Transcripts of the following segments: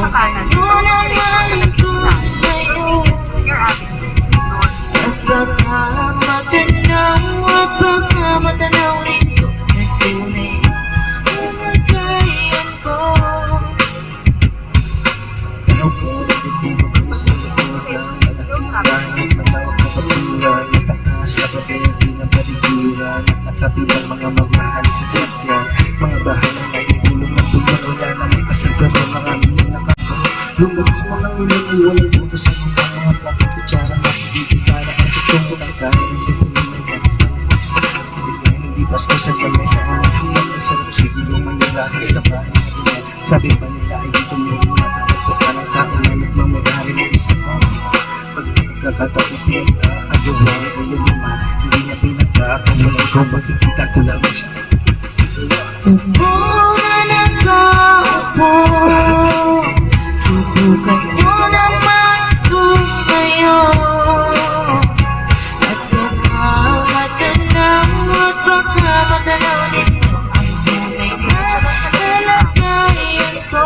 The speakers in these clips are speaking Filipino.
sa kanan. Ito sa nagpisa. Your avenue. At pagkamatanaw at pagkamatanaw nito na tunay ang nagayan ko. Ano po, nagtitibo ko sa lubugan, malakit matawag na patulan, matakas na pabebe ng paligiran, at nakapibang mga mamahal sa sakyan, mga bahay na may tulong ng tulong, wala na may kasasaro, maraming nakako. Lumabas mo lang ulit ay walang puto sa mga plato, kutsara na dito para ang tutungkot ang kain sa tingin. Hindi pasko sa lamesa, ang sarap siguro manlalaki sa bahay na sabi pa nila ay dito mo rin natapos ng tao na nagmamayari ng isa pa. Pagkakataon pinag-aagawa kayo naman, hindi niya pinagkakawalan ko, makikita ko lang siya. Buwan ang kaupo, subukan mo naman tumayo, at pagkamatanaw at pagkamatanaw nito ang tunay na kalagayan ko.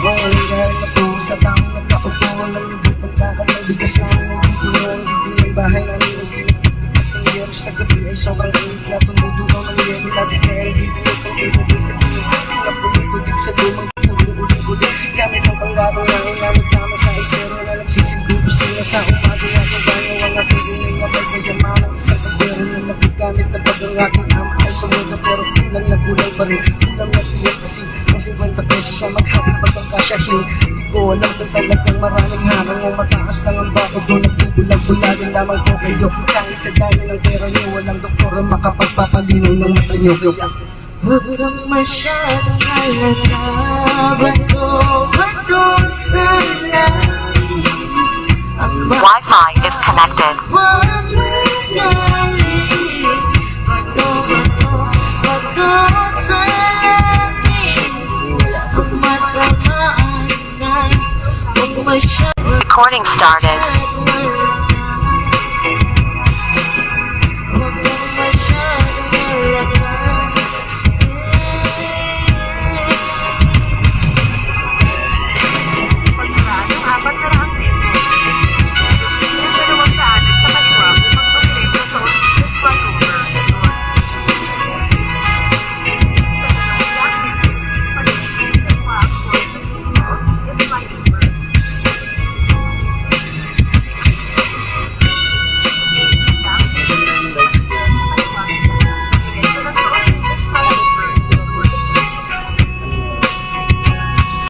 Dahil na po sa taong nagkaupo, walang hindi pagkakataw, di kasama ng dito hindi ng bahay namin ang yero sa gabi ay sobrang init na tumutulong ng yelo natin kaya hindi tinutong ito sa tingin na pumutubig sa lumang uling-uling gamit ang panggatong na inamit naman sa estero na nagsisiguro sila sa umaga natin banyo ang aking ingay na may kayaman ang isang pagdero na nagbigamit na pag ang aking ama ay sumuda pero kulang na kulay pa rin kulang na tiyan kasi ang 50 pesos sa maghapon pagkakasyahin hindi ko alam kung talagang maraming hanang o mataas lang ang bako doon nagbubulag-bulagin lamang po kayo kahit sa dami ng pera nyo walang doktor ang makapagpapalinaw ng mata nyo. Huwag kang masyadong kalagaban ko bato sa langit. Wi-Fi is connected. Huwag mangyari bato sa langit. Kung matamaan na huwag masyadong Recording started.